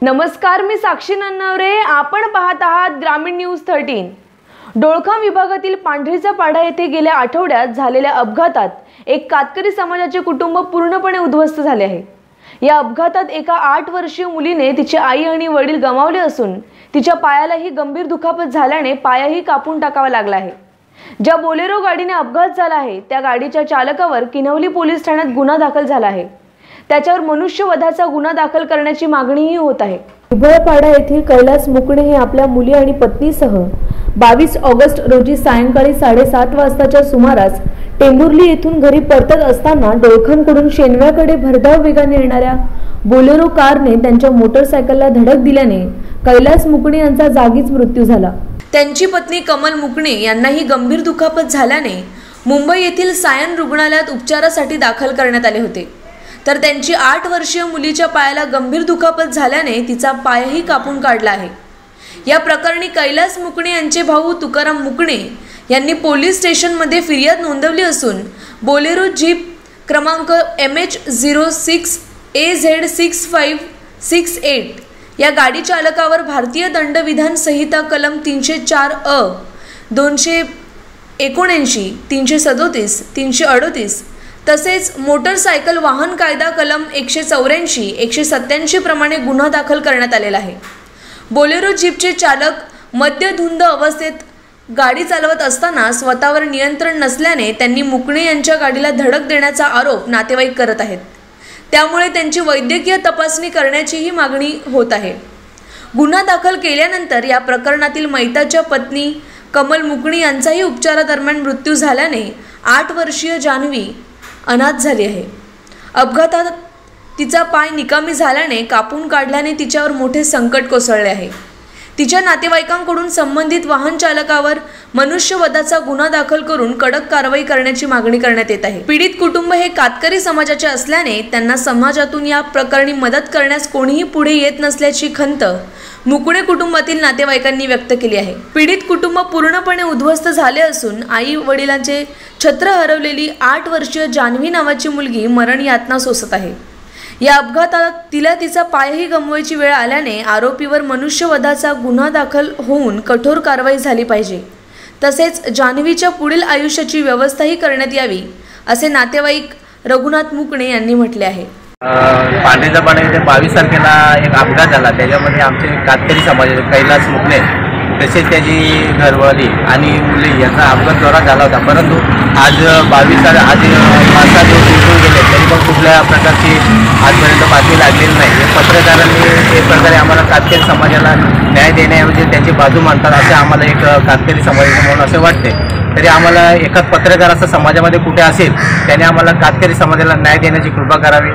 नमस्कार, मी साक्षी नन्नावरे. आपण पाहत आहात ग्रामीण न्यूज 13. डोळखाम विभागातील पांढरीचा पाडा येथे गेल्या आठवड्यात झालेल्या अपघातात एक कातकरी समाजाचे कुटुंब पूर्णपणे उद्ध्वस्त झाले आहे. या अपघातात एका 8 वर्षीय मुलीने तिची आई आणि वडील गमावले असून तिच्या पायालाही गंभीर दुखापत झाल्याने पायही कापून टाकावा लागला आहे. ज्या बोलेरो गाडीने अपघात झाला आहे त्या गाडीच्या चालकावर किनवली पोलीस ठाण्यात गुन्हा दाखल झाला आहे. त्याच्यावर मनुष्यवधाचा गुन्हा दाखल करण्याची मागणीही होत आहे. हिबळपाडा येथील कैलास मुकणे हे आपल्या मुली आणि पत्नीसह 22 ऑगस्ट रोजी सायंकाळी 7:30 वाजताच्या सुमारास टेंभुर्ली येथून घरी परतत असताना डोळखामकडून शेनव्याकडे भरधाव वेगाने येणाऱ्या बोलेरो कारने त्यांच्या मोटरसायकलला धडक दिल्याने कैलास मुकणे यांचा जागीच मृत्यू झाला. त्यांची पत्नी कमल मुकणे यांनाही गंभीर दुखापत झाल्याने मुंबई येथील सायन रुग्णालयात उपचारासाठी दाखल करण्यात आले होते. तर त्यांची 8 वर्षीय मुलीच्या पायाला गंभीर दुखापत झाल्याने तिचा पायही कापून काढला आहे. या प्रकरणी कैलास मुकणे यांचे भाऊ तुकाराम मुकणे यांनी पोलीस स्टेशनमध्ये फिर्याद नोंदवली असून बोलेरो जीप क्रमांक MH06AZ6568 या गाडी चालकावर भारतीय दंडविधान संहिता कलम 304A, 279, 337, 338 तसेच मोटरसायकल वाहन कायदा कलम 184, 187 प्रमाणे गुन्हा दाखल करण्यात आलेला आहे. बोलेरो जीपचे चालक मद्यधुंद अवस्थेत गाडी चालवत असताना स्वतःवर नियंत्रण नसल्याने त्यांनी मुकणे यांच्या गाडीला धडक देण्याचा आरोप नातेवाईक करत आहेत. त्यामुळे त्यांची वैद्यकीय तपासणी करण्याचीही मागणी होत आहे. गुन्हा दाखल केल्यानंतर या प्रकरणातील मैताच्या पत्नी कमल मुकणे यांचाही उपचारादरम्यान मृत्यू झाल्याने 8 वर्षीय जान्हवी अनाथ झाली आहे. अपघातात तिचा पाय निकामी झाल्याने कापून काढल्याने तिच्यावर मोठे संकट कोसळले आहे. तिच्या नातेवाईकांकडून संबंधित वाहन चालकावर मनुष्यवधाचा गुन्हा दाखल करून कडक कारवाई करण्याची मागणी करण्यात येत आहे. पीडित कुटुंब हे कातकरी समाजाचे असल्याने त्यांना समाजातून या प्रकरणी मदत करण्यास कोणीही पुढे येत नसल्याची खंत मुकणे कुटुंबातील नातेवाईकांनी व्यक्त केली आहे. पीडित कुटुंब पूर्णपणे उद्ध्वस्त झाले असून आई वडिलांचे छत्र हरवलेली 8 वर्षीय जान्हवी नावाची मुलगी मरण यातना सोसत आहे. या अपघातात तिला तिचा पायही गमवायची वेळ आल्याने आरोपीवर मनुष्यवधाचा गुन्हा दाखल होऊन कठोर कारवाई झाली पाहिजे. तसेच जान्हवीच्या पुढील आयुष्याची व्यवस्थाही करण्यात यावी असे नातेवाईक रघुनाथ मुकणे यांनी म्हटले आहे. पांढरीचा पाडा येथे 22 तारखेला एक अपघात झाला. त्याच्यामध्ये आमचे कातकरी समाजाचे कैलास मुकणे तसेच त्याची घरवाली आणि मुली यांचा अपघात जोरात झाला होता. परंतु आज 22 आज 5-6 दिवस उलटून गेले तरी पण कुठल्या प्रकारची आजपर्यंत बातमी लागलेली नाही. पत्रकारांनी एक प्रकारे आम्हाला कातकरी समाजाला न्याय देण्याऐवजी त्याची बाजू मांडतात असे आम्हाला एक कातकरी समाजाचे म्हणून असे वाटते. तरी आम्हाला एखाद पत्रकार असं समाजामध्ये कुठे असेल त्याने आम्हाला कातकरी समाजाला न्याय देण्याची कृपा करावी.